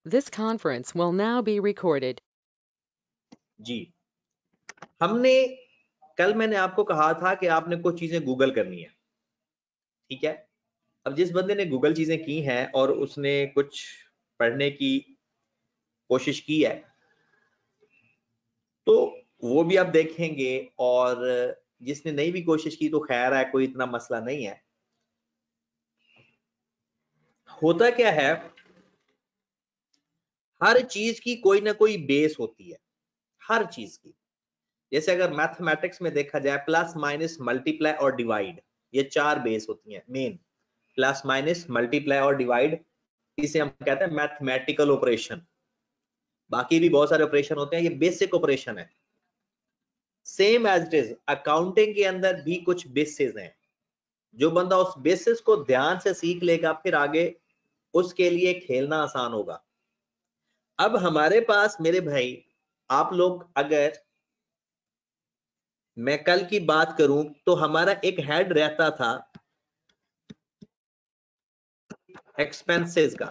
This conference will now be recorded. जी, हमने कल मैंने आपको कहा था कि आपने कुछ चीजें गूगल करनी है, ठीक है। अब जिस बंदे ने गूगल चीजें की हैं और उसने कुछ पढ़ने की कोशिश की है, तो वो भी आप देखेंगे, और जिसने नहीं भी कोशिश की तो खैर है, कोई इतना मसला नहीं है। होता क्या है, हर चीज की कोई ना कोई बेस होती है, हर चीज की। जैसे अगर मैथमेटिक्स में देखा जाए, प्लस माइनस मल्टीप्लाई और डिवाइड, ये चार बेस होती हैं मेन। प्लस माइनस मल्टीप्लाई और डिवाइड, इसे हम कहते हैं मैथमेटिकल ऑपरेशन। बाकी भी बहुत सारे ऑपरेशन होते हैं, ये बेसिक ऑपरेशन है। Same as it is accounting के अंदर भी कुछ बेसिस हैं। जो बंदा उस बेसिस को ध्यान से सीख लेगा, फिर आगे उसके लिए खेलना आसान होगा। अब हमारे पास मेरे भाई, आप लोग, अगर मैं कल की बात करूं तो हमारा एक हेड रहता था एक्सपेंसेस का।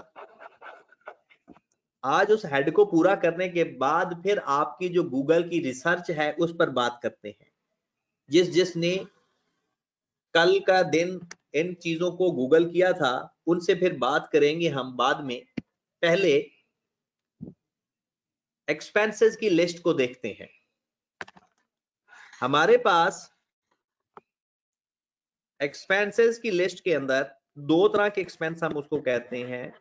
आज उस हेड को पूरा करने के बाद फिर आपकी जो गूगल की रिसर्च है उस पर बात करते हैं। जिसने कल का दिन इन चीजों को गूगल किया था, उनसे फिर बात करेंगे हम बाद में। पहले एक्सपेंसेस की लिस्ट को देखते हैं। हमारे पास एक्सपेंसेस की लिस्ट के अंदर दो तरह के एक्सपेंस हम उसको कहते हैं।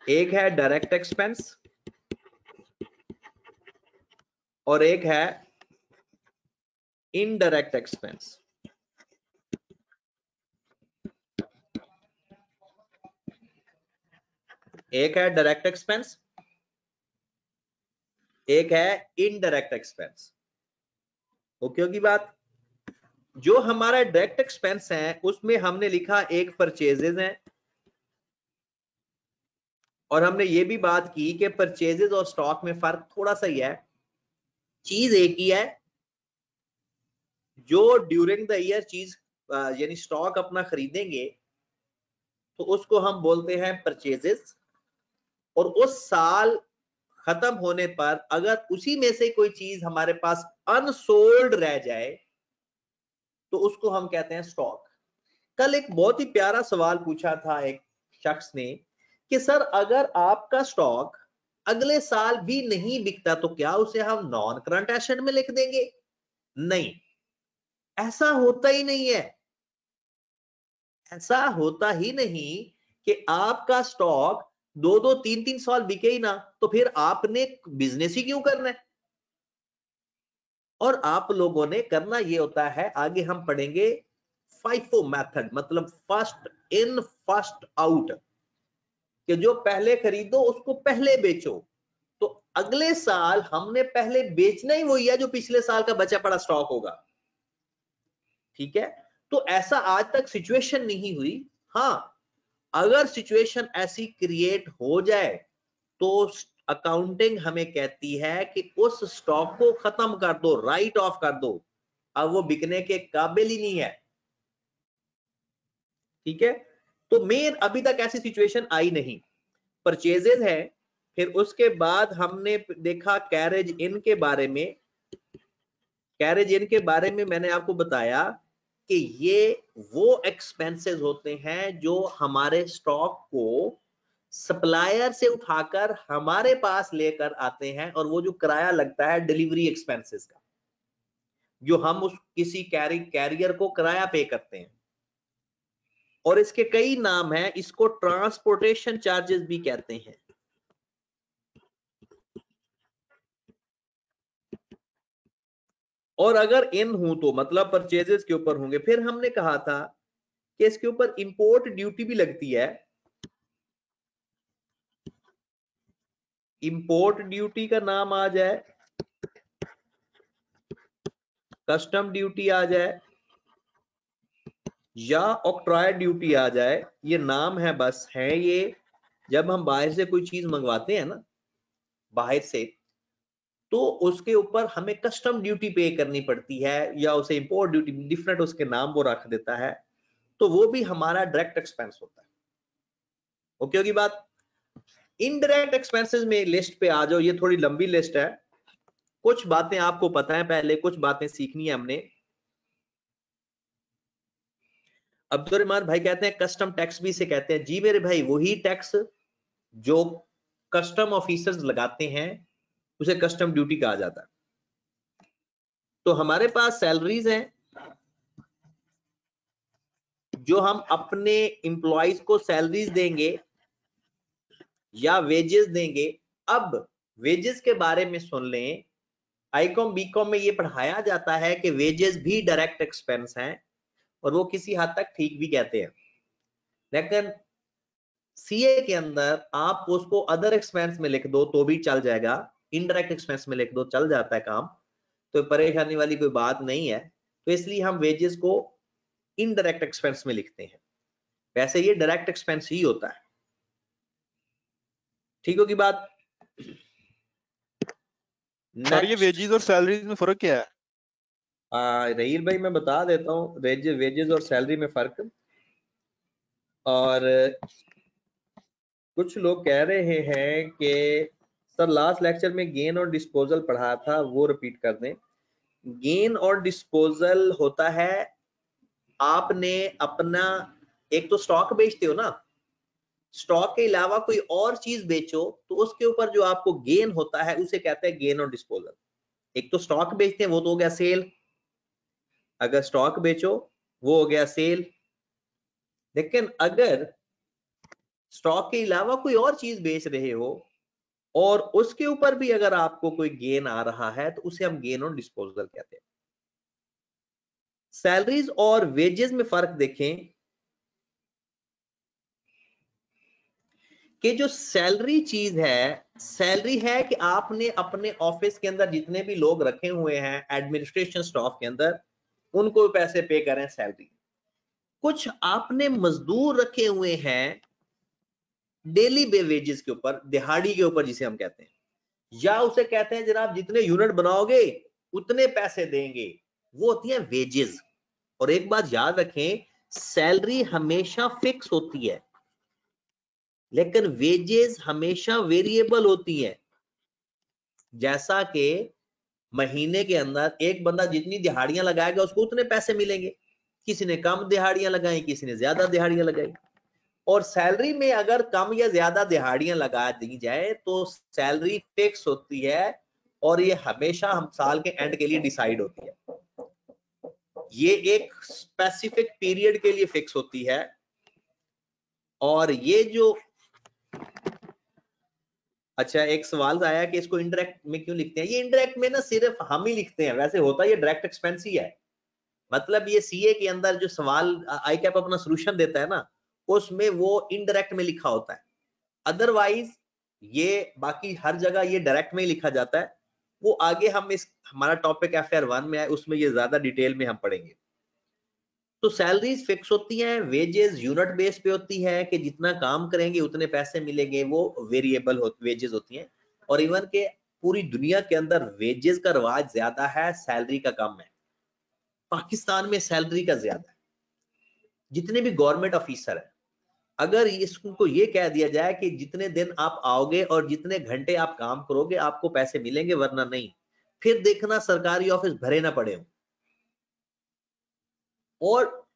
एक है डायरेक्ट एक्सपेंस और एक है इनडायरेक्ट एक्सपेंस। एक है डायरेक्ट एक्सपेंस, एक है इनडायरेक्ट एक्सपेंस। ओके होगी बात। जो हमारा डायरेक्ट एक्सपेंस है उसमें हमने लिखा एक परचेजेस है, और हमने ये भी बात की कि परचेजेस और स्टॉक में फर्क थोड़ा सा ही है, चीज एक ही है। जो ड्यूरिंग द ईयर चीज यानी स्टॉक अपना खरीदेंगे तो उसको हम बोलते हैं परचेजेस, और उस साल खत्म होने पर अगर उसी में से कोई चीज हमारे पास अनसोल्ड रह जाए तो उसको हम कहते हैं स्टॉक। कल एक बहुत ही प्यारा सवाल पूछा था एक शख्स ने कि सर, अगर आपका स्टॉक अगले साल भी नहीं बिकता तो क्या उसे हम नॉन करंट एसेट में लिख देंगे? नहीं, ऐसा होता ही नहीं है। ऐसा होता ही नहीं कि आपका स्टॉक 2-2 3-3 साल बिके ही ना, तो फिर आपने बिजनेस ही क्यों करना है? और आप लोगों ने करना ये होता है, आगे हम पढ़ेंगे फाइफो मेथड, मतलब फर्स्ट इन फर्स्ट आउट, कि जो पहले खरीदो उसको पहले बेचो। तो अगले साल हमने पहले बेचना ही वही है जो पिछले साल का बचा पड़ा स्टॉक होगा, ठीक है। तो ऐसा आज तक सिचुएशन नहीं हुई। हाँ, अगर सिचुएशन ऐसी क्रिएट हो जाए तो अकाउंटिंग हमें कहती है कि उस स्टॉक को खत्म कर दो, राइट ऑफ कर दो, अब वो बिकने के काबिल ही नहीं है, ठीक है। तो मेन अभी तक ऐसी सिचुएशन आई नहीं। परचेजेस है, फिर उसके बाद हमने देखा कैरेज इन के बारे में। कैरेज इन के बारे में मैंने आपको बताया कि ये वो एक्सपेंसेस होते हैं जो हमारे स्टॉक को सप्लायर से उठाकर हमारे पास लेकर आते हैं, और वो जो किराया लगता है डिलीवरी एक्सपेंसेस का, जो हम उस किसी कैरियर को किराया पे करते हैं, और इसके कई नाम हैं। इसको ट्रांसपोर्टेशन चार्जेस भी कहते हैं। और अगर इन हूं तो मतलब परचेजेस के ऊपर होंगे। फिर हमने कहा था कि इसके ऊपर इंपोर्ट ड्यूटी भी लगती है। इंपोर्ट ड्यूटी का नाम आ जाए, कस्टम ड्यूटी आ जाए, या ऑक्ट्रॉय ड्यूटी आ जाए, ये नाम है, बस है ये। जब हम बाहर से कोई चीज मंगवाते हैं ना, बाहर से, तो उसके ऊपर हमें कस्टम ड्यूटी पे करनी पड़ती है, या उसे इंपोर्ट ड्यूटी, डिफरेंट उसके नाम वो रख देता है। तो वो भी हमारा डायरेक्ट एक्सपेंस होता है। ओके होगी बात। इनडायरेक्ट एक्सपेंसेस में लिस्ट पे आ जाओ, ये थोड़ी लंबी लिस्ट है, कुछ बातें आपको पता है, पहले कुछ बातें सीखनी है हमने। अब्दुर्रहमान भाई कहते हैं कस्टम टैक्स भी इसे कहते हैं। जी मेरे भाई, वही टैक्स जो कस्टम ऑफिसर्स लगाते हैं उसे कस्टम ड्यूटी कहा जाता है। तो हमारे पास सैलरीज हैं जो हम अपने एम्प्लॉइज को सैलरीज देंगे या वेजेस देंगे। अब वेजेस के बारे में सुन लें, आईकॉम बीकॉम में ये पढ़ाया जाता है कि वेजेस भी डायरेक्ट एक्सपेंस हैं और वो किसी हद तक ठीक भी कहते हैं, लेकिन सीए के अंदर आप उसको अदर एक्सपेंस में लिख दो तो भी चल जाएगा, इनडायरेक्ट एक्सपेंस में लिख दो चल जाता है काम, तो परेशानी वाली कोई बात नहीं है। तो इसलिए हम वेजेस को इनडायरेक्ट एक्सपेंस में लिखते हैं, वैसे ये डायरेक्ट एक्सपेंस ही होता है। ठीक होगी बात? सर ये वेजेस और सैलरीज में फर्क क्या है? रहील भाई मैं बता देता हूँ वेजेस और सैलरी में फर्क। और कुछ लोग कह रहे हैं कि सर लास्ट लेक्चर में गेन और डिस्पोजल पढ़ा था, वो रिपीट कर दें। गेन और डिस्पोजल होता है, आपने अपना एक तो स्टॉक बेचते हो ना, स्टॉक के अलावा कोई और चीज बेचो तो उसके ऊपर जो आपको गेन होता है उसे कहते हैं गेन और डिस्पोजल। एक तो स्टॉक बेचते हैं वो तो हो गया सेल, अगर स्टॉक बेचो वो हो गया सेल। लेकिन अगर स्टॉक के अलावा कोई और चीज बेच रहे हो और उसके ऊपर भी अगर आपको कोई गेन आ रहा है तो उसे हम गेन और डिस्पोजल कहते हैं। सैलरीज और वेजेस में फर्क देखें कि जो सैलरी चीज है, सैलरी है कि आपने अपने ऑफिस के अंदर जितने भी लोग रखे हुए हैं एडमिनिस्ट्रेशन स्टाफ के अंदर, उनको पैसे पे करें सैलरी। कुछ आपने मजदूर रखे हुए हैं डेली बे वेजेस के ऊपर, दिहाड़ी के ऊपर जिसे हम कहते हैं, या उसे कहते हैं जनाब जितने यूनिट बनाओगे उतने पैसे देंगे, वो होती है वेजेस। और एक बात याद रखें, सैलरी हमेशा फिक्स होती है लेकिन वेजेस हमेशा वेरिएबल होती है। जैसा कि महीने के अंदर एक बंदा जितनी दिहाड़ियां लगाएगा उसको उतने पैसे मिलेंगे, किसी ने कम दिहाड़ियां लगाई, किसी ने ज्यादा दिहाड़ियां लगाई। और सैलरी में अगर कम या ज्यादा दिहाड़ियां लगा दी जाए तो सैलरी फिक्स होती है और ये हमेशा हम साल के एंड के लिए डिसाइड होती है, ये एक स्पेसिफिक पीरियड के लिए फिक्स होती है। और ये जो अच्छा एक सवाल आया कि इसको इनडायरेक्ट में क्यों लिखते हैं, ये इनडायरेक्ट में ना सिर्फ हम ही लिखते हैं, वैसे होता ये डायरेक्ट एक्सपेंस ही है। मतलब ये सीए के अंदर जो सवाल आई कैप अपना सॉल्यूशन देता है ना, उसमें वो इनडायरेक्ट में लिखा होता है, अदरवाइज ये बाकी हर जगह ये डायरेक्ट में ही लिखा जाता है। वो आगे हम इस हमारा टॉपिक FR 1 में है, उसमें ये ज्यादा डिटेल में हम पढ़ेंगे। तो सैलरीज फिक्स होती हैं, वेजेस यूनिट बेस पे होती है कि जितना काम करेंगे उतने पैसे मिलेंगे, वो वेरिएबल वेजेस होती हैं। और इवन के पूरी दुनिया के अंदर वेजेस का रिवाज ज्यादा है, सैलरी का कम है। पाकिस्तान में सैलरी का ज्यादा है। जितने भी गवर्नमेंट ऑफिसर है, अगर इसको ये कह दिया जाए कि जितने दिन आप आओगे और जितने घंटे आप काम करोगे आपको पैसे मिलेंगे वरना नहीं, फिर देखना सरकारी ऑफिस भरे ना पड़े हो। और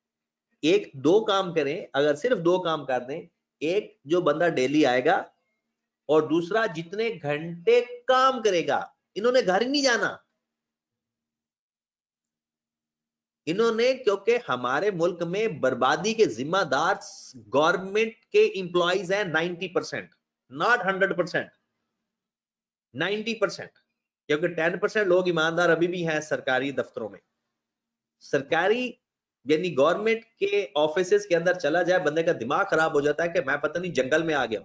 एक दो काम करें, अगर सिर्फ दो काम कर दें, एक जो बंदा डेली आएगा और दूसरा जितने घंटे काम करेगा। इन्होंने घर ही नहीं जाना, इन्होंने, क्योंकि हमारे मुल्क में बर्बादी के जिम्मेदार गवर्नमेंट के एम्प्लॉइज हैं 90%, नॉट 100%, 90%। क्योंकि 10% लोग ईमानदार अभी भी हैं सरकारी दफ्तरों में। सरकारी यानी गवर्नमेंट के ऑफिसेज के अंदर चला जाए, बंदे का दिमाग खराब हो जाता है कि मैं पता नहीं जंगल में आ गया।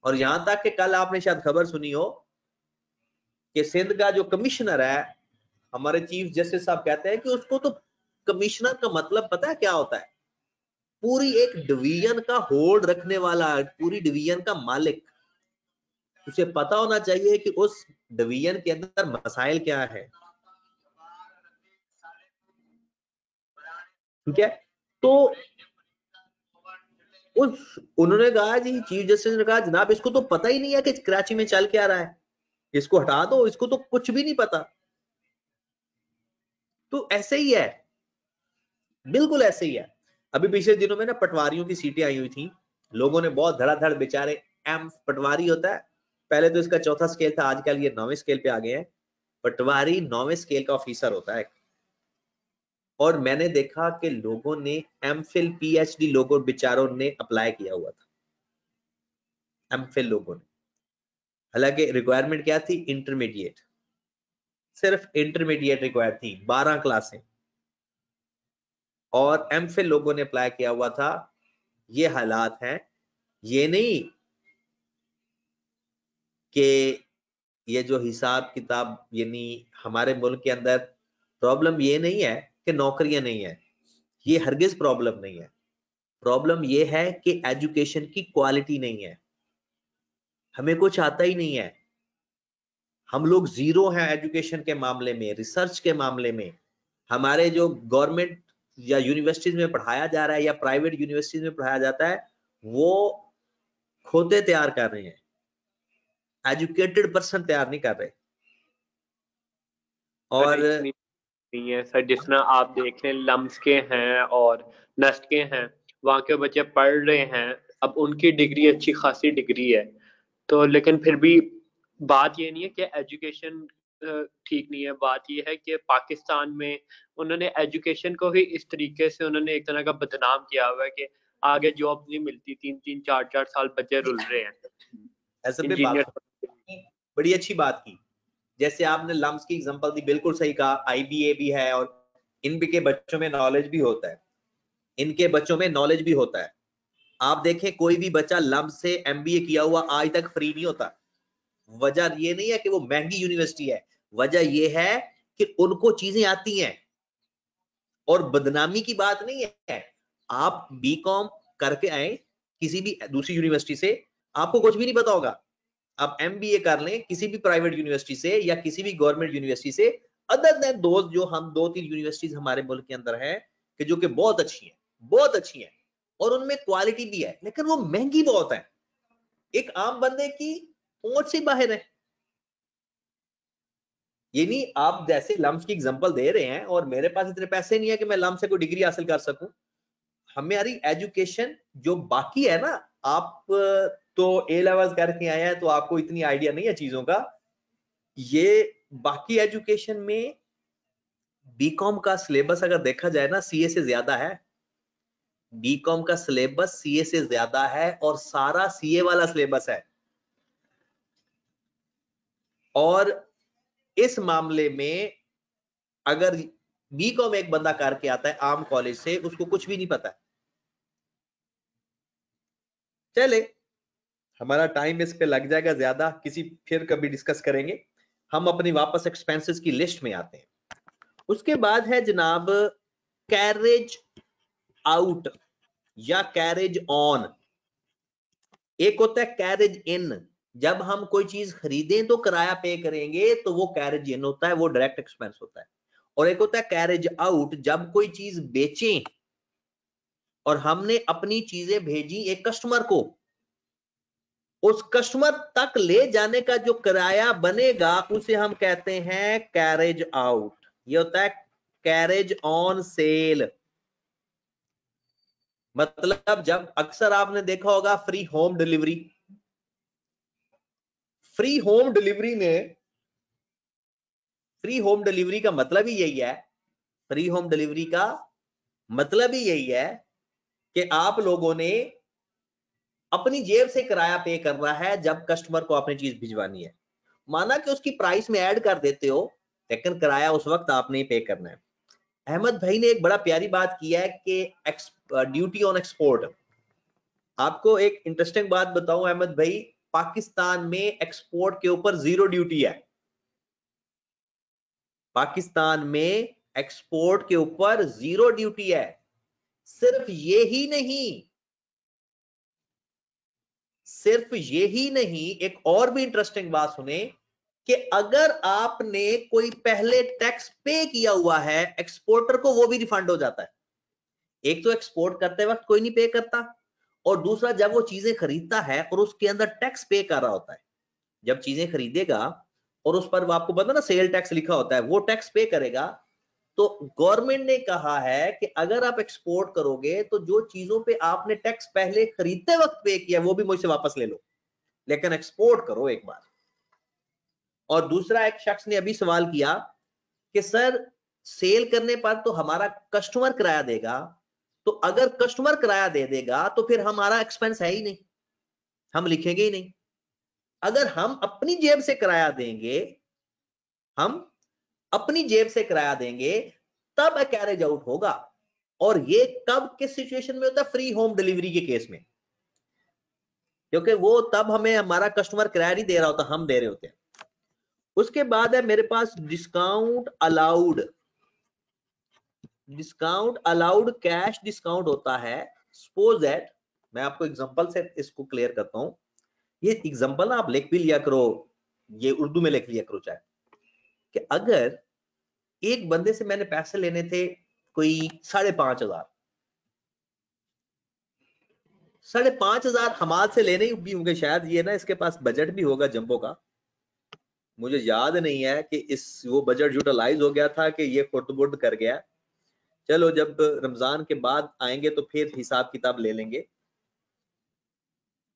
और यहां तक कि कल आपने शायद खबर सुनी हो कि सिंध का जो कमिश्नर है, हमारे चीफ जस्टिस साहब कहते हैं कि उसको तो कमिश्नर का मतलब पता है क्या होता है, पूरी एक डिवीजन का होल्ड रखने वाला, पूरी डिवीजन का मालिक। उसे पता होना चाहिए कि उस डिवीजन के अंदर मसाइल क्या है। ठीक है, तो उन्होंने कहा जी, चीफ जस्टिस ने कहा जनाब इसको तो पता ही नहीं है कि कराची में चल क्या रहा है, इसको हटा दो, इसको तो कुछ भी नहीं पता। तो ऐसे ही है, बिल्कुल ऐसे ही है। अभी पिछले दिनों में ना पटवारियों की सीटें आई हुई थी, लोगों ने बहुत धड़ाधड़ बेचारे, पटवारी होता है, पहले तो इसका 4था स्केल था, आजकल ये 9वें स्केल पे आ गए हैं। पटवारी 9वें स्केल का ऑफिसर होता है। और मैंने देखा कि लोगों ने एमफिल पीएचडी लोगों बेचारों ने अप्लाई किया हुआ था, एमफिल लोगों ने। हालांकि रिक्वायरमेंट क्या थी, इंटरमीडिएट, सिर्फ इंटरमीडिएट रिक्वायर्ड थी, 12 क्लासें, और एमफिल लोगों ने अप्लाई किया हुआ था। ये हालात हैं। ये नहीं कि ये जो हिसाब किताब, यानी हमारे मुल्क के अंदर प्रॉब्लम ये नहीं है कि नौकरियां नहीं है, ये हरगिज प्रॉब्लम नहीं है। प्रॉब्लम ये है कि एजुकेशन की क्वालिटी नहीं है, हमें कुछ आता ही नहीं है, हम लोग जीरो हैं एजुकेशन के मामले में, रिसर्च के मामले में। हमारे जो गवर्नमेंट या यूनिवर्सिटीज में पढ़ाया जा रहा है या प्राइवेट यूनिवर्सिटीज में पढ़ाया जाता है, वो खोते तैयार कर रहे हैं, एजुकेटेड पर्सन तैयार नहीं कर रहे। और नहीं है सर, जिस तरह आप देख लें लम्स के हैं और नस्ट के हैं, वहाँ के बच्चे पढ़ रहे हैं, अब उनकी डिग्री अच्छी खासी डिग्री है, तो लेकिन फिर भी बात ये नहीं है कि एजुकेशन ठीक नहीं है। बात ये है कि पाकिस्तान में उन्होंने एजुकेशन को ही इस तरीके से उन्होंने एक तरह का बदनाम किया हुआ है कि आगे जॉब नहीं मिलती, 3-3 4-4 साल बच्चे रुल रहे हैं। ऐसे पे बात बड़ी अच्छी बात की, जैसे आपने लम्स की एग्जांपल दी, बिल्कुल सही कहा। आईबीए भी है और इनके बच्चों में नॉलेज भी होता है, इनके बच्चों में नॉलेज भी होता है। आप देखें कोई भी बच्चा लम्स से एमबीए किया हुआ आज तक फ्री नहीं होता। वजह ये नहीं है कि वो महंगी यूनिवर्सिटी है, वजह ये है कि उनको चीजें आती हैं। और बदनामी की बात नहीं है, आप बीकॉम करके आए किसी भी दूसरी यूनिवर्सिटी से, आपको कुछ भी नहीं पता होगा, आप एमबीए कर लें किसी भी प्राइवेट यूनिवर्सिटी से या किसी भी गवर्नमेंट यूनिवर्सिटी से, अदर देन दोस्त जो हम 2-3 यूनिवर्सिटीज हमारे मुल्क के अंदर हैं कि जो कि बहुत अच्छी हैं, बहुत अच्छी हैं, और उनमें क्वालिटी भी है, लेकिन वो महंगी बहुत है, एक आम बंदे की पहुंच से बाहर है। ये नहीं आप जैसे लम्स की एग्जांपल दे रहे हैं और मेरे पास इतने पैसे नहीं है कि मैं लम्स से कोई डिग्री हासिल कर सकूं। हमारी एजुकेशन जो बाकी है ना, आप तो ए लेवल करके आए हैं तो आपको इतनी आइडिया नहीं है चीजों का। ये बाकी एजुकेशन में बीकॉम का सिलेबस अगर देखा जाए ना, सीए से ज्यादा है। बीकॉम का सिलेबस सीए से ज्यादा है और सारा सीए वाला सिलेबस है। और इस मामले में अगर बीकॉम एक बंदा करके आता है आम कॉलेज से, उसको कुछ भी नहीं पता। चले, हमारा टाइम इस पे लग जाएगा ज्यादा, किसी फिर कभी डिस्कस करेंगे। हम अपनी वापस एक्सपेंसेस की लिस्ट में आते हैं। उसके बाद है जनाब कैरेज आउट या कैरेज ऑन। एक होता है कैरेज इन, जब हम कोई चीज खरीदें तो किराया पे करेंगे तो वो कैरेज इन होता है, वो डायरेक्ट एक्सपेंस होता है। और एक होता है कैरेज आउट, जब कोई चीज बेचें और हमने अपनी चीजें भेजी एक कस्टमर को, उस कस्टमर तक ले जाने का जो किराया बनेगा उसे हम कहते हैं कैरेज आउट। ये होता है कैरेज ऑन सेल। मतलब जब अक्सर आपने देखा होगा free home delivery, free home delivery में, फ्री होम डिलीवरी का मतलब ही यही है, फ्री होम डिलीवरी का मतलब ही यही है कि आप लोगों ने अपनी जेब से किराया पे करना है जब कस्टमर को अपनी चीज भिजवानी है। माना कि उसकी प्राइस में ऐड कर देते हो, लेकिन किराया उस वक्त आपने ही पे करना है। अहमद भाई ने एक बड़ा प्यारी बात किया है कि ड्यूटी ऑन एक्सपोर्ट। आपको एक इंटरेस्टिंग बात बताऊं अहमद भाई, पाकिस्तान में एक्सपोर्ट के ऊपर 0 ड्यूटी है। पाकिस्तान में एक्सपोर्ट के ऊपर 0 ड्यूटी है। सिर्फ ये ही नहीं, सिर्फ ये ही नहीं, एक और भी इंटरेस्टिंग बात सुने कि अगर आपने कोई पहले टैक्स पे किया हुआ है, एक्सपोर्टर को वो भी रिफंड हो जाता है। एक तो एक्सपोर्ट करते वक्त कोई नहीं पे करता, और दूसरा जब वो चीजें खरीदता है और उसके अंदर टैक्स पे कर रहा होता है, जब चीजें खरीदेगा और उस पर आपको पता ना सेल टैक्स लिखा होता है, वो टैक्स पे करेगा। तो गवर्नमेंट ने कहा है कि अगर आप एक्सपोर्ट करोगे तो जो चीजों पे आपने टैक्स पहले खरीदते वक्त पे किया वो भी मुझसे वापस ले लो, लेकिन एक्सपोर्ट करो एक बार। और दूसरा एक शख्स ने अभी सवाल किया कि सर सेल करने पर तो हमारा कस्टमर किराया देगा, तो अगर कस्टमर किराया दे देगा तो फिर हमारा एक्सपेंस है ही नहीं, हम लिखेंगे ही नहीं। अगर हम अपनी जेब से किराया देंगे, हम अपनी जेब से किराया देंगे तब कैरेज आउट होगा। और ये कब किस सिचुएशन में होता है? फ्री होम डिलीवरी के केस में, क्योंकि वो तब हमें हमारा कस्टमर किराया नहीं दे रहा होता, हम दे रहे होते हैं। उसके बाद है मेरे पास discount allowed. Discount allowed cash discount होता है। सपोज दैट, मैं आपको एग्जांपल से इसको क्लियर करता हूं। ये एग्जांपल ना आप लिख भी लिया करो, ये उर्दू में लिख लिया करो चाहे, कि अगर एक बंदे से मैंने पैसे लेने थे कोई 5,500, 5,500 हमारे से लेने भी होंगे शायद, ये ना इसके पास बजट भी होगा जंबो का, मुझे याद नहीं है कि इस वो बजट यूटिलाइज हो गया था कि ये खुर्द-बुर्द कर गया। चलो जब रमजान के बाद आएंगे तो फिर हिसाब किताब ले लेंगे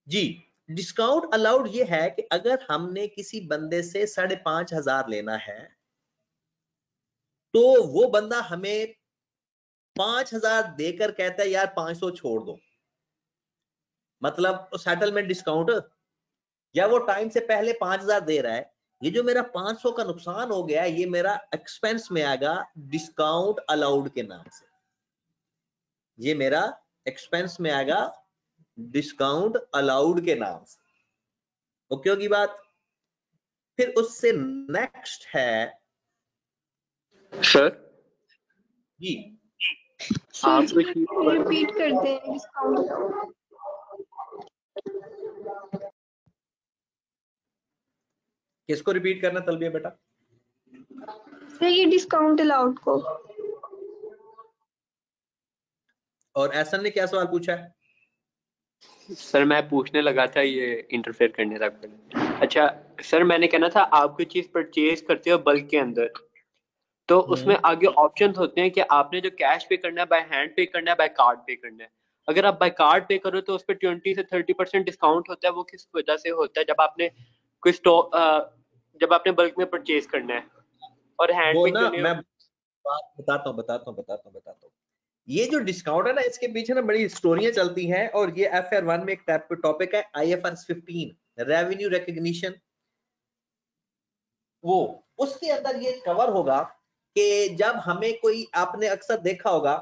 जी। डिस्काउंट अलाउड ये है कि अगर हमने किसी बंदे से 5,500 लेना है तो वो बंदा हमें 5,000 देकर कहता है यार 500 छोड़ दो, मतलब सेटलमेंट डिस्काउंट, या वो टाइम से पहले 5,000 दे रहा है, ये जो मेरा 500 का नुकसान हो गया ये मेरा एक्सपेंस में आएगा डिस्काउंट अलाउड के नाम से, ये मेरा एक्सपेंस में आएगा डिस्काउंट अलाउड के नाम से। ओके होगी बात? फिर उससे नेक्स्ट है सर जी, आप रिपीट कर दें डिस्काउंट। किसको रिपीट करना तलबिया बेटा? सर ये डिस्काउंट अलाउड को। और एहसन ने क्या सवाल पूछा है? सर मैं पूछने लगा था, ये इंटरफेयर करने था पहले। अच्छा सर, मैंने कहना था आप कोई चीज परचेज करते हो बल्क के अंदर, तो उसमें आगे ऑप्शंस होते हैं कि आपने जो कैश पे करना है, बाय हैंड पे करना है, बाय कार्ड पे करना है। अगर आप बाय कार्ड पे करो तो उस पर 20 से 30% डिस्काउंट होता है। वो किस वजह से होता है? जब आपने कोई स्टॉक जब आपने बल्क में परचेज करना है, और हैंड वो पे ना क्यों नहीं मैं होता? बताता हूँ। ये जो डिस्काउंट है ना, इसके पीछे ना बड़ी स्टोरियां चलती हैं, और ये FR1 में एक टॉपिक है IFRS 15 रेवेन्यू रिकॉग्निशन, वो उसके अंदर ये कवर होगा कि जब हमें कोई, आपने अक्सर देखा होगा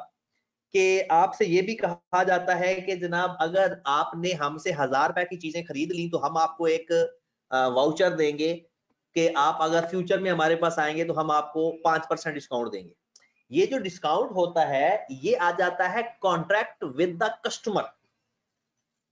कि आपसे ये भी कहा जाता है कि जनाब अगर आपने हमसे 1,000 रुपए की चीजें खरीद ली तो हम आपको एक वाउचर देंगे कि आप अगर फ्यूचर में हमारे पास आएंगे तो हम आपको 5% डिस्काउंट देंगे। ये जो डिस्काउंट होता है ये आ जाता है कॉन्ट्रैक्ट विद द कस्टमर,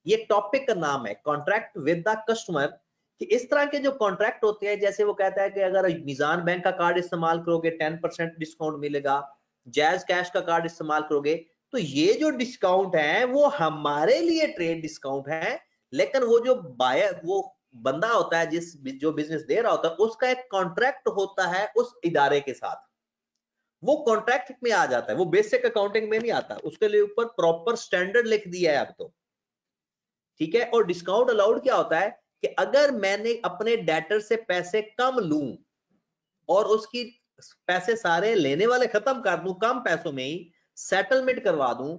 ये टॉपिक का नाम है कॉन्ट्रैक्ट विद द कस्टमर। कि इस तरह के जो कॉन्ट्रैक्ट होते हैं, जैसे वो कहता है कि अगर मिजान बैंक का कार्ड इस्तेमाल करोगे 10% डिस्काउंट मिलेगा, जैज कैश का कार्ड इस्तेमाल करोगे, तो ये जो डिस्काउंट है वो हमारे लिए ट्रेड डिस्काउंट है, लेकिन वो जो बायर, वो बंदा होता है जो बिजनेस दे रहा होता है, उसका एक कॉन्ट्रैक्ट होता है उस इदारे के साथ, वो कॉन्ट्रैक्ट में आ जाता है, वो बेसिक अकाउंटिंग में नहीं आता, उसके लिए ऊपर प्रॉपर स्टैंडर्ड लिख दिया है अब तो, ठीक है। और डिस्काउंट अलाउड क्या होता है कि अगर मैंने अपने डेटर से पैसे कम लूं और उसकी पैसे सारे लेने वाले खत्म कर दूं, कम पैसों में ही सेटलमेंट करवा दूं,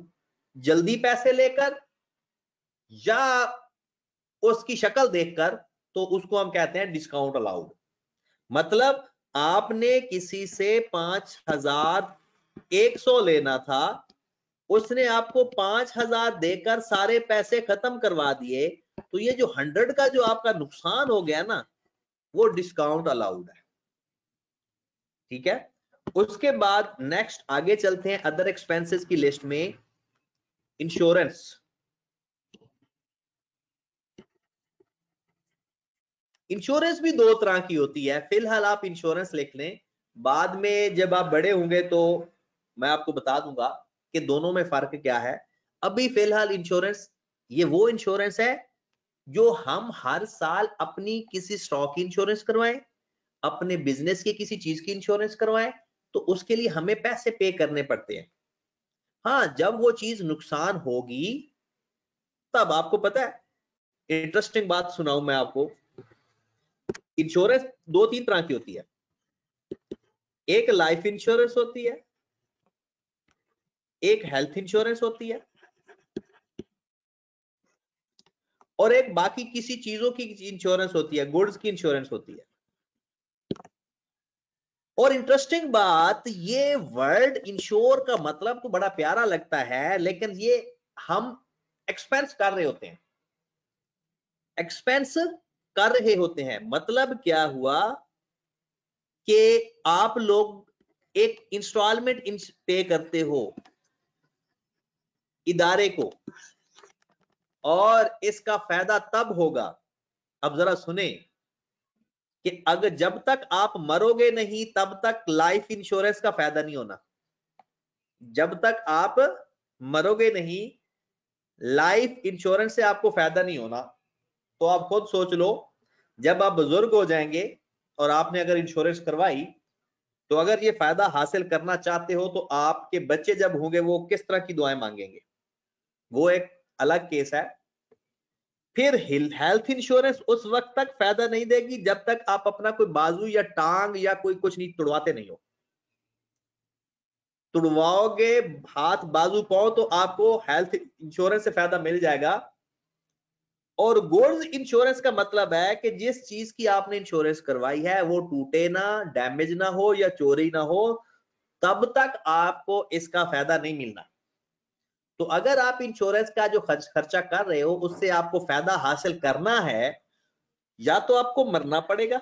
जल्दी पैसे लेकर या उसकी शक्ल देखकर, तो उसको हम कहते हैं डिस्काउंट अलाउड। मतलब आपने किसी से 5,100 लेना था, उसने आपको 5,000 देकर सारे पैसे खत्म करवा दिए, तो ये जो 100 का जो आपका नुकसान हो गया ना, वो डिस्काउंट अलाउड है, ठीक है। उसके बाद नेक्स्ट आगे चलते हैं अदर एक्सपेंसेस की लिस्ट में। इंश्योरेंस, इंश्योरेंस भी दो तरह की होती है, फिलहाल आप इंश्योरेंस लिख लें, बाद में जब आप बड़े होंगे तो मैं आपको बता दूंगा कि दोनों में फर्क क्या है। अभी फिलहाल इंश्योरेंस ये वो इंश्योरेंस है जो हम हर साल अपनी किसी स्टॉक की इंश्योरेंस करवाएं, अपने बिजनेस की किसी चीज की इंश्योरेंस करवाएं, तो उसके लिए हमें पैसे पे करने पड़ते हैं। हाँ, जब वो चीज नुकसान होगी तब आपको पता है, इंटरेस्टिंग बात सुनाऊं मैं आपको। इंश्योरेंस दो तीन तरह की होती है। एक लाइफ इंश्योरेंस होती है, एक हेल्थ इंश्योरेंस होती है, और एक बाकी किसी चीजों की इंश्योरेंस होती है, गुड्स की इंश्योरेंस होती है। और इंटरेस्टिंग बात, ये वर्ड इंश्योर का मतलब तो बड़ा प्यारा लगता है, लेकिन ये हम एक्सपेंस कर रहे होते हैं, एक्सपेंस कर रहे होते हैं। मतलब क्या हुआ कि आप लोग एक इंस्टॉलमेंट पे करते हो इदारे को, और इसका फायदा तब होगा, अब जरा सुने, कि अगर जब तक आप मरोगे नहीं तब तक लाइफ इंश्योरेंस का फायदा नहीं होना। जब तक आप मरोगे नहीं लाइफ इंश्योरेंस से आपको फायदा नहीं होना। तो आप खुद सोच लो, जब आप बुजुर्ग हो जाएंगे और आपने अगर इंश्योरेंस करवाई, तो अगर ये फायदा हासिल करना चाहते हो तो आपके बच्चे जब होंगे वो किस तरह की दुआएं मांगेंगे, वो एक अलग केस है। फिर हेल्थ इंश्योरेंस उस वक्त तक फायदा नहीं देगी जब तक आप अपना कोई बाजू या टांग या कोई कुछ नहीं तुड़वाते नहीं हो। तुड़वाओगे हाथ बाजू पाओ तो आपको हेल्थ इंश्योरेंस से फायदा मिल जाएगा। और गुड्स इंश्योरेंस का मतलब है कि जिस चीज की आपने इंश्योरेंस करवाई है वो टूटे ना, डैमेज ना हो या चोरी ना हो, तब तक आपको इसका फायदा नहीं मिलना। तो अगर आप इंश्योरेंस का जो खर्चा कर रहे हो उससे आपको फायदा हासिल करना है, या तो आपको मरना पड़ेगा,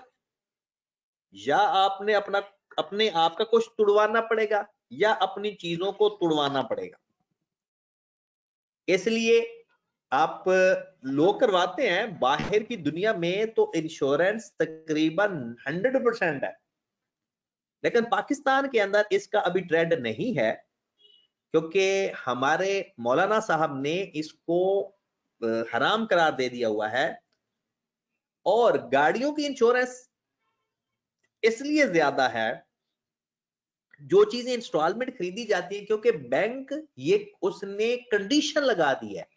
या आपने अपने आप का कुछ तुड़वाना पड़ेगा, या अपनी चीजों को तुड़वाना पड़ेगा। इसलिए आप लोग करवाते हैं बाहर की दुनिया में तो इंश्योरेंस तकरीबन 100% है, लेकिन पाकिस्तान के अंदर इसका अभी ट्रेंड नहीं है, क्योंकि हमारे मौलाना साहब ने इसको हराम करार दे दिया हुआ है। और गाड़ियों की इंश्योरेंस इसलिए ज्यादा है, जो चीजें इंस्टॉलमेंट खरीदी जाती है, क्योंकि बैंक ये उसने कंडीशन लगा दी है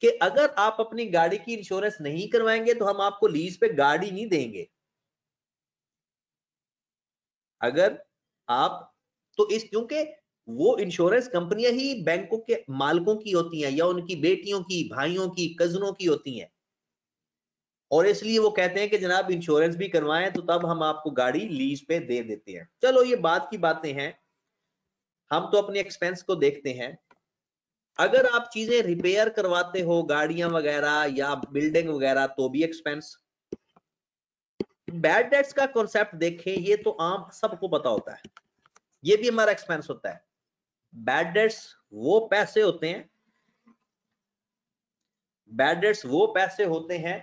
कि अगर आप अपनी गाड़ी की इंश्योरेंस नहीं करवाएंगे तो हम आपको लीज पे गाड़ी नहीं देंगे। अगर आप तो इस क्योंकि वो इंश्योरेंस कंपनियां ही बैंकों के मालिकों की होती हैं, या उनकी बेटियों की, भाइयों की, कजनों की होती हैं, और इसलिए वो कहते हैं कि जनाब इंश्योरेंस भी करवाएं तो तब हम आपको गाड़ी लीज पे दे देते हैं। चलो ये बात की बातें हैं, हम तो अपने एक्सपेंस को देखते हैं। अगर आप चीजें रिपेयर करवाते हो, गाड़ियां वगैरह या बिल्डिंग वगैरह, तो भी एक्सपेंस। बैड डेट्स का कॉन्सेप्ट देखें, ये तो आम सबको पता होता है, ये भी हमारा एक्सपेंस होता है। बैड डेट्स वो पैसे होते हैं, बैड डेट्स वो पैसे होते हैं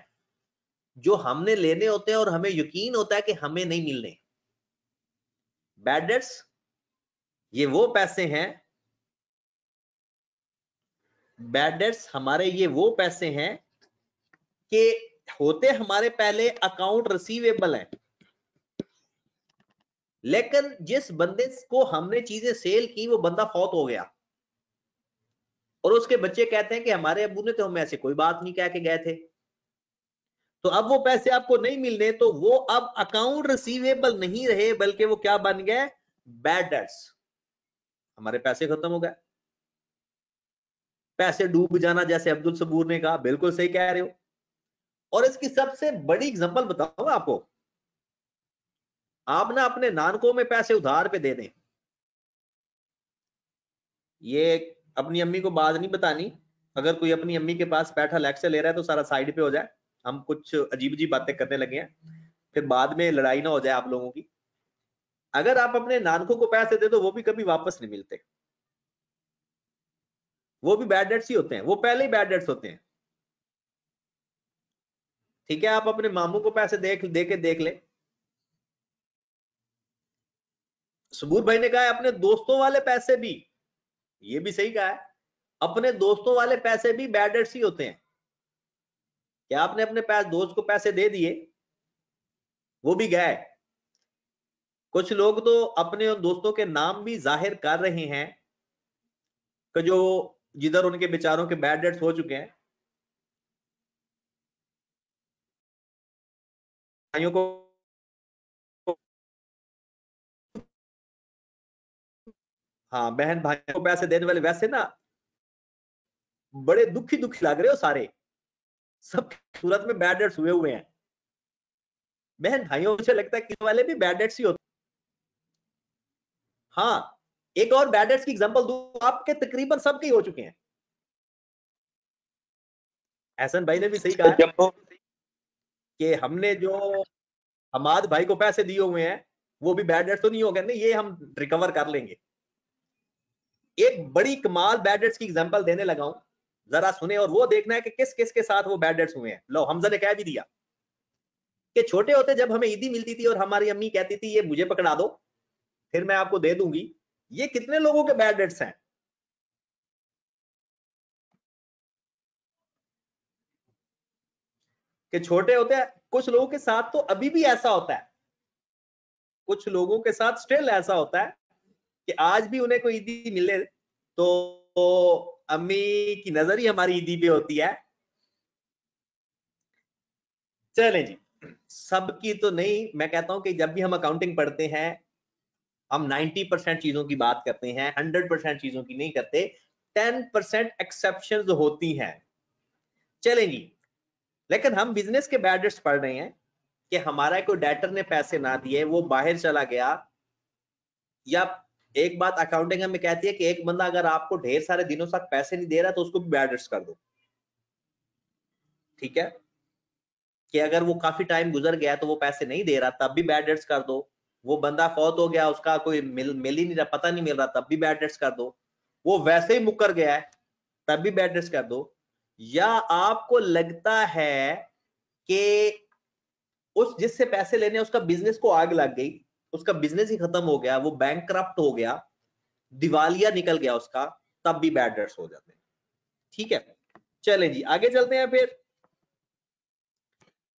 जो हमने लेने होते हैं और हमें यकीन होता है कि हमें नहीं मिलने। बैड डेट्स ये वो पैसे हैं, बैड डेट्स हमारे ये वो पैसे हैं कि होते हमारे पहले अकाउंट रिसीवेबल है, लेकिन जिस बंदे को हमने चीजें सेल की वो बंदा फौत हो गया, और उसके बच्चे कहते हैं कि हमारे अब्बू ने तो हमें ऐसे कोई बात नहीं कह के गए थे, तो अब वो पैसे आपको नहीं मिलने, तो वो अब अकाउंट रिसीवेबल नहीं रहे, बल्कि वो क्या बन गए, बैड डेट्स। हमारे पैसे खत्म हो गए, पैसे डूब जाना, जैसे अब्दुल सबूर ने कहा, बिल्कुल सही कह रहे हो। और इसकी सबसे बड़ी एग्जांपल बताऊंगा आपको, आप ना अपने नानकों में पैसे उधार पे दे दें, ये अपनी अम्मी को बात नहीं बतानी, अगर कोई अपनी अम्मी के पास बैठा लेक्चर ले रहा है तो सारा साइड पे हो जाए, हम कुछ अजीब अजीब बातें करने लगे हैं, फिर बाद में लड़ाई ना हो जाए आप लोगों की। अगर आप अपने नानकों को पैसे दे दो वो भी कभी वापस नहीं मिलते, वो भी बैड डेट्स ही होते हैं, वो पहले ही बैड डेट्स होते हैं। ठीक है, आप अपने मामू को पैसे दे के देख ले। सबूर भाई ने कहा है अपने दोस्तों वाले पैसे भी, ये भी सही कहा है, अपने दोस्तों वाले पैसे भी बैड डेट्स ही होते हैं। क्या आपने अपने दोस्त को पैसे दे दिए, वो भी गए। कुछ लोग तो अपने दोस्तों के नाम भी जाहिर कर रहे हैं कि जो जिधर उनके बेचारों के बैड डेट्स हो चुके हैं। भाइयों को, हाँ बहन भाइयों को पैसे देने वाले, वैसे ना बड़े दुखी दुखी लग रहे हो सारे, सब सूरत में बैड डेट्स हुए हैं। बहन भाइयों, मुझे लगता है किसी वाले भी बैड डेट्स ही होते। हाँ, एक और बैड डेट्स की एग्जांपल दूं, आपके तकरीबन सबके हो चुके हैं। एहसन भाई ने भी सही कहा कि हमने जो हमाद भाई को पैसे दिए हुए हैं वो भी बैड डेट्स तो नहीं हो गए, नहीं ये हम रिकवर कर लेंगे। एक बड़ी कमाल बैड डेट्स की एग्जांपल देने लगा हूं, जरा सुने और वो देखना है कि किस किस के साथ वो बैड डेट्स हुए हैं। लो, हमजा ने कह भी दिया कि छोटे होते जब हमें ईदी मिलती थी और हमारी अम्मी कहती थी ये मुझे पकड़ा दो फिर मैं आपको दे दूंगी। ये कितने लोगों के बैड डेट्स हैं? कि छोटे होते हैं, कुछ लोगों के साथ तो अभी भी ऐसा होता है, कुछ लोगों के साथ स्टिल ऐसा होता है कि आज भी उन्हें कोई ईदी मिले तो अम्मी की नजर ही हमारी ईदी पे होती है। चलें जी, सबकी तो नहीं, मैं कहता हूं कि जब भी हम अकाउंटिंग पढ़ते हैं हम 90% चीजों की बात करते हैं, 100% चीजों की नहीं करते, 10% एक्सेप्शंस होती हैं। चलें जी, लेकिन हम बिजनेस के बैड डेट्स पढ़ रहे हैं कि हमारा कोई डेटर ने पैसे ना दिए, वो बाहर चला गया, या एक बात अकाउंटिंग में कहती है कि एक बंदा अगर आपको ढेर सारे दिनों तक पैसे नहीं दे रहा तो उसको भी बैड डेट्स कर दो। ठीक है, कि अगर वो काफी टाइम गुजर गया तो वो पैसे नहीं दे रहा तब भी बैड डेट्स कर दो। वो बंदा फौत हो गया, उसका कोई मिल ही नहीं रहा, पता नहीं मिल रहा, तब भी बैड डेट्स कर दो। वो वैसे ही मुकर गया है तब भी बैड डेट्स कर दो। या आपको लगता है कि उस जिससे पैसे लेने उसका बिजनेस को आग लग गई, उसका बिजनेस ही खत्म हो गया, वो बैंकक्रप्ट हो गया, दिवालिया निकल गया उसका, तब भी बैड डेट्स हो जाते हैं। ठीक है, चलें जी आगे चलते हैं। फिर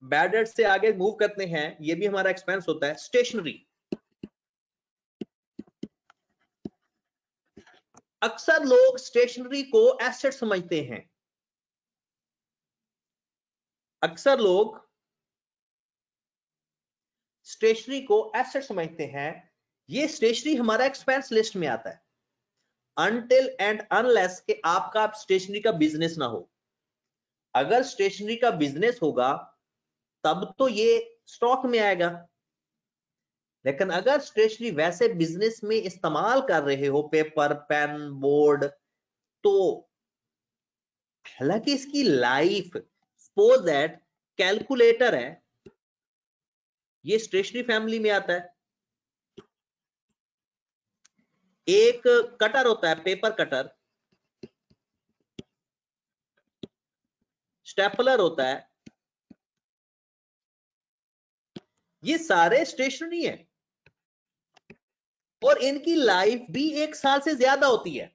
बैड डेट्स से आगे मूव करते हैं, ये भी हमारा एक्सपेंस होता है। स्टेशनरी, अक्सर लोग स्टेशनरी को एसेट समझते हैं। अक्सर लोग स्टेशनरी को एसेट समझते हैं। ये स्टेशनरी हमारा एक्सपेंस लिस्ट में आता है अनटिल एंड अनलेस कि आपका स्टेशनरी का बिजनेस ना हो। अगर स्टेशनरी का बिजनेस होगा तब तो ये स्टॉक में आएगा, लेकिन अगर स्टेशनरी वैसे बिजनेस में इस्तेमाल कर रहे हो, पेपर पेन बोर्ड, तो हालांकि इसकी लाइफ, सपोज दैट कैलकुलेटर है, ये स्टेशनरी फैमिली में आता है। एक कटर होता है, पेपर कटर, स्टेपलर होता है, ये सारे स्टेशनरी है और इनकी लाइफ भी 1 साल से ज्यादा होती है।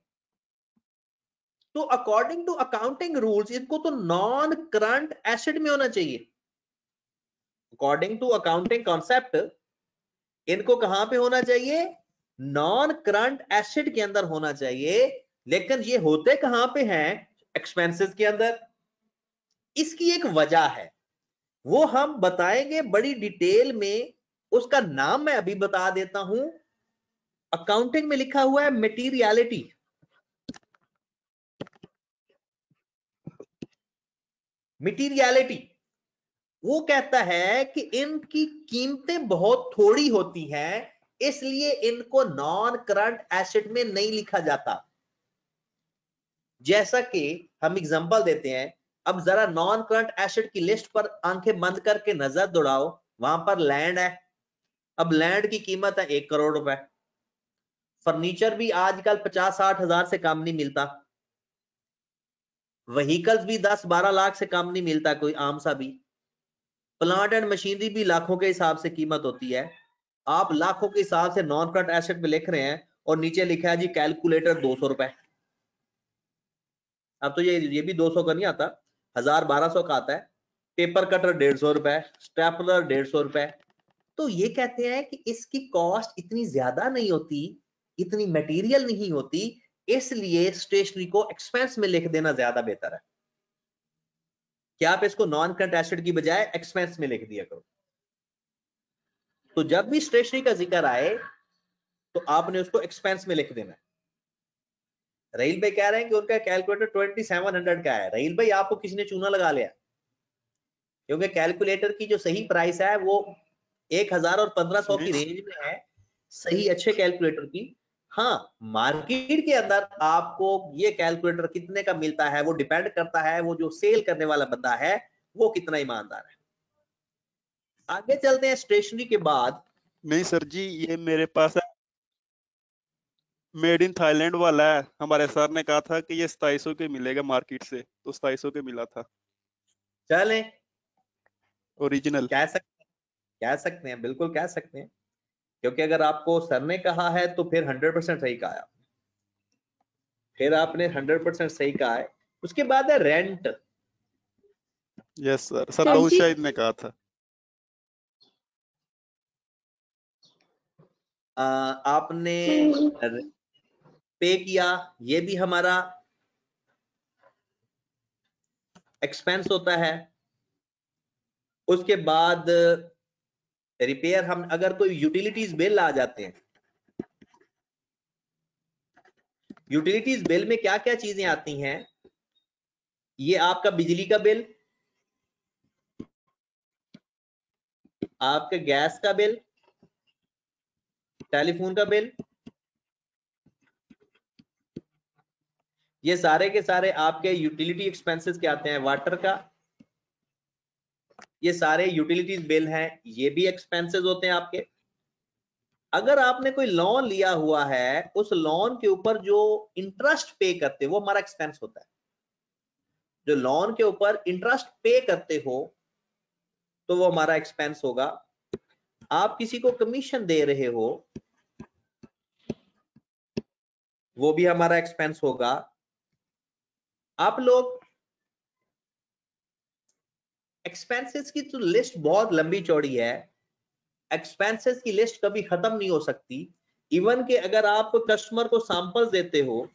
तो अकॉर्डिंग टू अकाउंटिंग रूल्स इनको तो नॉन करंट एसेट में होना चाहिए। अकॉर्डिंग टू अकाउंटिंग कॉन्सेप्ट इनको कहां पे होना चाहिए? नॉन करंट एसेट के अंदर होना चाहिए। लेकिन ये होते कहां पे हैं? एक्सपेंसेस के अंदर। इसकी एक वजह है, वो हम बताएंगे बड़ी डिटेल में, उसका नाम मैं अभी बता देता हूं। अकाउंटिंग में लिखा हुआ है मटेरियलिटी। मटेरियलिटी वो कहता है कि इनकी कीमतें बहुत थोड़ी होती हैं, इसलिए इनको नॉन करंट एसेट में नहीं लिखा जाता। जैसा कि हम एग्जांपल देते हैं, अब जरा नॉन करंट एसेट की लिस्ट पर आंखें बंद करके नजर दौड़ाओ, वहां पर लैंड है। अब लैंड की कीमत है 1 करोड़ रुपए। फर्नीचर भी आजकल 50-60 हजार से कम नहीं मिलता। व्हीकल्स भी 10-12 लाख से कम नहीं मिलता कोई आम सा भी। प्लांट एंड मशीनरी भी लाखों के हिसाब से कीमत होती है। आप लाखों के हिसाब से नॉन करंट एसेट पे लिख रहे हैं और नीचे लिखा है जी कैलकुलेटर 200 रुपए। अब तो ये भी 200 का नहीं आता, 1000-1200 का आता है। पेपर कटर 150 रुपए, स्टेपलर 150 रुपए। तो ये कहते हैं कि इसकी कॉस्ट इतनी ज्यादा नहीं होती, इतनी मटेरियल नहीं होती, इसलिए स्टेशनरी को एक्सपेंस में लिख देना ज्यादा बेहतर है। क्या आप इसको नॉन करंट एसेट की बजाय एक्सपेंस में लिख दिया करो। तो जब भी स्टेशनरी का जिक्र आए तो आपने उसको एक्सपेंस में लिख देना है। रहील भाई कह रहे हैं कि उनका कैलकुलेटर 2700 का है। रहील भाई आपको किसी ने चूना लगा लिया, क्योंकि कैलकुलेटर की जो सही प्राइस है वो 1000 और 1500 की रेंज में है, सही अच्छे कैलकुलेटर की। हाँ, मार्केट के अंदर आपको ये कैलकुलेटर कितने का मिलता है वो डिपेंड करता है वो जो सेल करने वाला बंदा है वो कितना ईमानदार है। आगे चलते हैं स्टेशनरी के बाद। नहीं सर जी, ये मेरे पास है, मेड इन थाईलैंड वाला है। हमारे सर ने कहा था कि ये 2700 के मिलेगा मार्केट से, तो 2700 के मिला था चलें, ओरिजिनल। कह सकते हैं, बिल्कुल कह सकते हैं, क्योंकि अगर आपको सर ने कहा है तो फिर 100% सही कहा है आपने, फिर आपने 100% सही कहा है। उसके बाद है rent. Yes sir, sir Dawood ji, Shahid ने कहा था। आपने पे किया, ये भी हमारा एक्सपेंस होता है। उसके बाद रिपेयर, हम अगर कोई यूटिलिटीज बिल आ जाते हैं, यूटिलिटीज बिल में क्या क्या चीजें आती हैं, ये आपका बिजली का बिल, आपके गैस का बिल, टेलीफोन का बिल, ये सारे के सारे आपके यूटिलिटी एक्सपेंसेस के आते हैं। वाटर का, ये सारे यूटिलिटीज बिल हैं, ये भी एक्सपेंसेस होते हैं आपके। अगर आपने कोई लोन लिया हुआ है, उस लोन के ऊपर जो इंटरेस्ट पे करते हो वो हमारा एक्सपेंस होता है। जो लोन के ऊपर इंटरेस्ट पे करते हो तो वो हमारा एक्सपेंस होगा। आप किसी को कमीशन दे रहे हो वो भी हमारा एक्सपेंस होगा। आप लोग एक्सपेंसेस की तो लिस्ट बहुत लंबी चौड़ी है, एक्सपेंसेस की लिस्ट कभी खत्म नहीं हो सकती। इवन कि अगर आप कस्टमर को सैंपल्स देते हो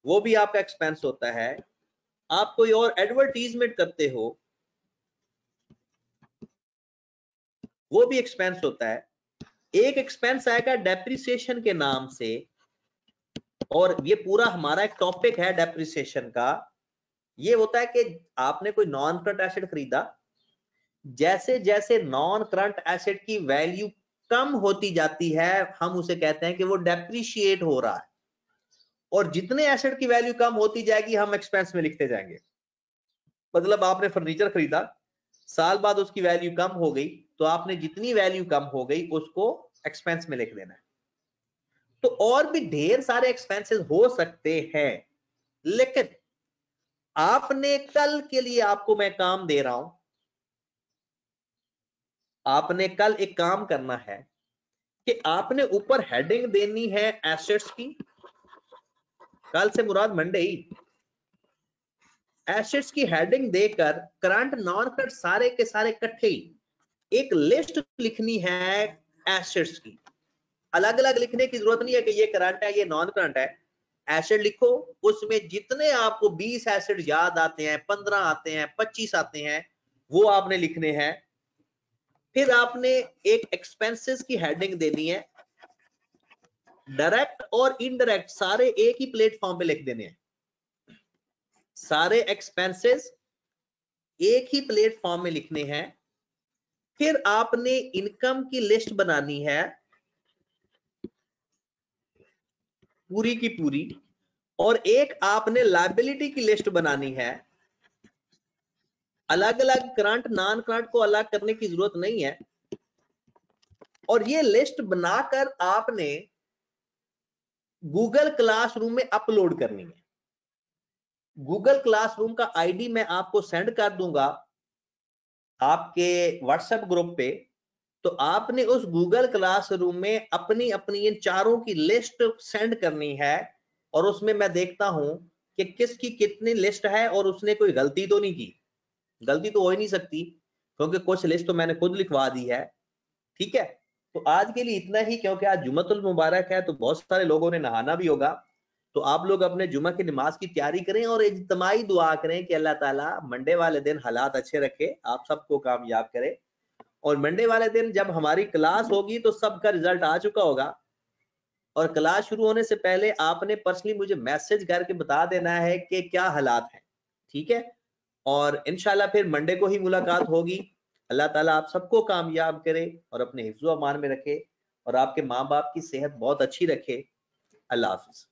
वो भी आपका एक्सपेंस होता है। आप कोई और एडवर्टीजमेंट करते हो वो भी एक्सपेंस होता है। एक एक्सपेंस आएगा डेप्रिसिएशन के नाम से, और ये पूरा हमारा एक टॉपिक है डेप्रिसिएशन का। ये होता है कि आपने कोई नॉन करंट एसेट खरीदा, जैसे जैसे नॉन करंट एसेट की वैल्यू कम होती जाती है हम उसे कहते हैं कि वो डेप्रिशिएट हो रहा है, और जितने एसेट की वैल्यू कम होती जाएगी हम एक्सपेंस में लिखते जाएंगे। मतलब आपने फर्नीचर खरीदा, साल बाद उसकी वैल्यू कम हो गई, तो आपने जितनी वैल्यू कम हो गई उसको एक्सपेंस में लिख देना है। तो और भी ढेर सारे एक्सपेंसेस हो सकते हैं, लेकिन आपने कल के लिए, आपको मैं काम दे रहा हूं, आपने कल एक काम करना है कि आपने ऊपर हेडिंग देनी है एसेट्स की। कल से मुराद मंडे ही, एसेट्स की हेडिंग देकर करंट नॉन करंट सारे के सारे इकट्ठे ही एक लिस्ट लिखनी है एसेट्स की। अलग अलग लिखने की जरूरत नहीं है कि ये करंट है ये नॉन करंट है। एसेट लिखो, उसमें जितने आपको 20 एसेट याद आते हैं, 15 आते हैं, 25 आते हैं, वो आपने लिखने हैं। फिर आपने एक एक्सपेंसेस की हेडिंग देनी है, डायरेक्ट और इनडायरेक्ट सारे एक ही प्लेटफॉर्म पे लिख देने हैं। सारे एक्सपेंसेस एक ही प्लेटफॉर्म में लिखने हैं। फिर आपने इनकम की लिस्ट बनानी है पूरी की पूरी, और एक आपने लायबिलिटी की लिस्ट बनानी है। अलग अलग करंट नॉन करंट को अलग करने की जरूरत नहीं है, और ये लिस्ट बनाकर आपने गूगल क्लासरूम में अपलोड करनी है। गूगल क्लासरूम का आईडी मैं आपको सेंड कर दूंगा आपके व्हाट्सएप ग्रुप पे। तो आपने उस गूगल क्लासरूम में अपनी अपनी इन चारों की लिस्ट सेंड करनी है, और उसमें मैं देखता हूं कि किसकी कितनी लिस्ट है और उसने कोई गलती तो नहीं की। गलती तो हो ही नहीं सकती क्योंकि कुछ लिस्ट तो मैंने खुद लिखवा दी है। ठीक है, तो आज के लिए इतना ही, क्योंकि आज जुम्मतुल मुबारक है तो बहुत सारे लोगों ने नहाना भी होगा। तो आप लोग अपने जुम्मा की नमाज की तैयारी करें और इज्तिमाई दुआ करें कि अल्लाह ताला मंडे वाले दिन हालात अच्छे रखे, आप सबको कामयाब करे। और मंडे वाले दिन जब हमारी क्लास होगी तो सबका रिजल्ट आ चुका होगा, और क्लास शुरू होने से पहले आपने पर्सनली मुझे मैसेज करके बता देना है कि क्या हालात हैं। ठीक है, और इंशाल्लाह फिर मंडे को ही मुलाकात होगी। अल्लाह ताला आप सबको कामयाब करे और अपने हिफ्ज़ो अमान में रखे और आपके माँ बाप की सेहत बहुत अच्छी रखे। अल्लाह हाफिज।